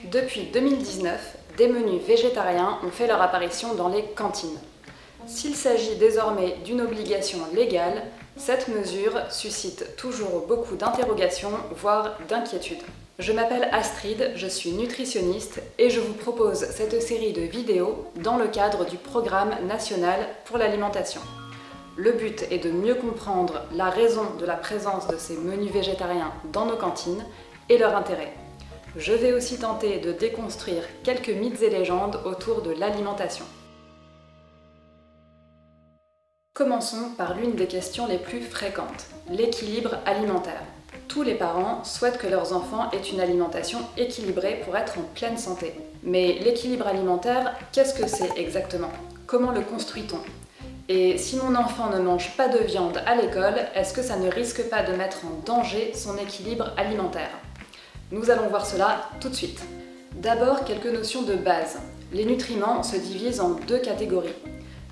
Depuis 2019, des menus végétariens ont fait leur apparition dans les cantines. S'il s'agit désormais d'une obligation légale, cette mesure suscite toujours beaucoup d'interrogations, voire d'inquiétudes. Je m'appelle Astrid, je suis nutritionniste et je vous propose cette série de vidéos dans le cadre du Programme national pour l'alimentation. Le but est de mieux comprendre la raison de la présence de ces menus végétariens dans nos cantines et leur intérêt. Je vais aussi tenter de déconstruire quelques mythes et légendes autour de l'alimentation. Commençons par l'une des questions les plus fréquentes, l'équilibre alimentaire. Tous les parents souhaitent que leurs enfants aient une alimentation équilibrée pour être en pleine santé. Mais l'équilibre alimentaire, qu'est-ce que c'est exactement? Comment le construit-on? Et si mon enfant ne mange pas de viande à l'école, est-ce que ça ne risque pas de mettre en danger son équilibre alimentaire? Nous allons voir cela tout de suite. D'abord, quelques notions de base. Les nutriments se divisent en deux catégories.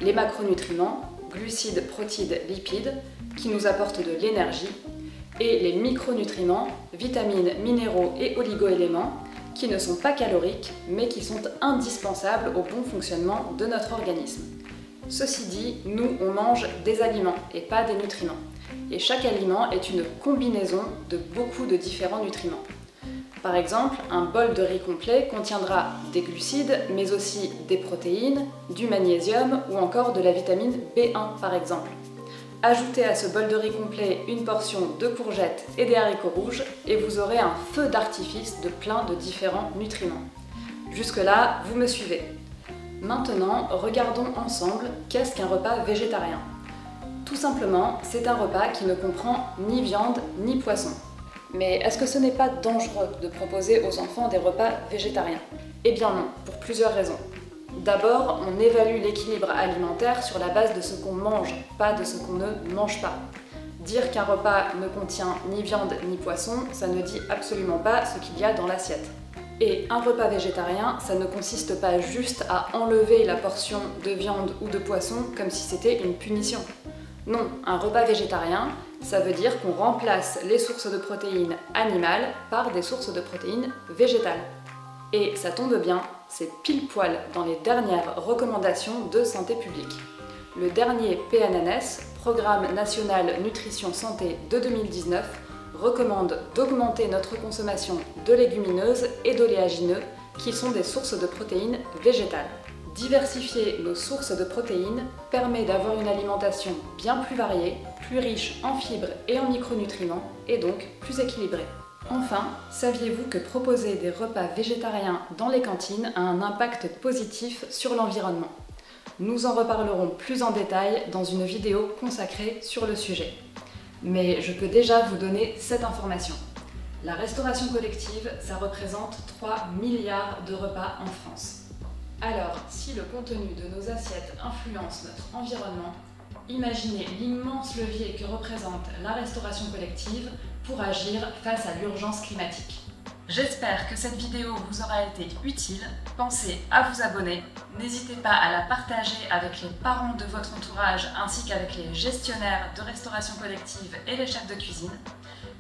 Les macronutriments, glucides, protides, lipides, qui nous apportent de l'énergie, et les micronutriments, vitamines, minéraux et oligoéléments, qui ne sont pas caloriques, mais qui sont indispensables au bon fonctionnement de notre organisme. Ceci dit, nous, on mange des aliments et pas des nutriments. Et chaque aliment est une combinaison de beaucoup de différents nutriments. Par exemple, un bol de riz complet contiendra des glucides, mais aussi des protéines, du magnésium ou encore de la vitamine B1 par exemple. Ajoutez à ce bol de riz complet une portion de courgettes et des haricots rouges et vous aurez un feu d'artifice de plein de différents nutriments. Jusque-là, vous me suivez. Maintenant, regardons ensemble qu'est-ce qu'un repas végétarien. Tout simplement, c'est un repas qui ne comprend ni viande ni poisson. Mais est-ce que ce n'est pas dangereux de proposer aux enfants des repas végétariens? Eh bien non, pour plusieurs raisons. D'abord, on évalue l'équilibre alimentaire sur la base de ce qu'on mange, pas de ce qu'on ne mange pas. Dire qu'un repas ne contient ni viande ni poisson, ça ne dit absolument pas ce qu'il y a dans l'assiette. Et un repas végétarien, ça ne consiste pas juste à enlever la portion de viande ou de poisson comme si c'était une punition. Non, un repas végétarien, ça veut dire qu'on remplace les sources de protéines animales par des sources de protéines végétales. Et ça tombe bien, c'est pile poil dans les dernières recommandations de santé publique. Le dernier PNNS, Programme national nutrition santé de 2019, recommande d'augmenter notre consommation de légumineuses et d'oléagineux, qui sont des sources de protéines végétales. Diversifier nos sources de protéines permet d'avoir une alimentation bien plus variée, plus riche en fibres et en micronutriments, et donc plus équilibrée. Enfin, saviez-vous que proposer des repas végétariens dans les cantines a un impact positif sur l'environnement? Nous en reparlerons plus en détail dans une vidéo consacrée sur le sujet. Mais je peux déjà vous donner cette information. La restauration collective, ça représente 3 milliards de repas en France. Alors, si le contenu de nos assiettes influence notre environnement, imaginez l'immense levier que représente la restauration collective pour agir face à l'urgence climatique. J'espère que cette vidéo vous aura été utile. Pensez à vous abonner. N'hésitez pas à la partager avec les parents de votre entourage ainsi qu'avec les gestionnaires de restauration collective et les chefs de cuisine.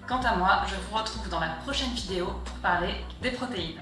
Quant à moi, je vous retrouve dans la prochaine vidéo pour parler des protéines.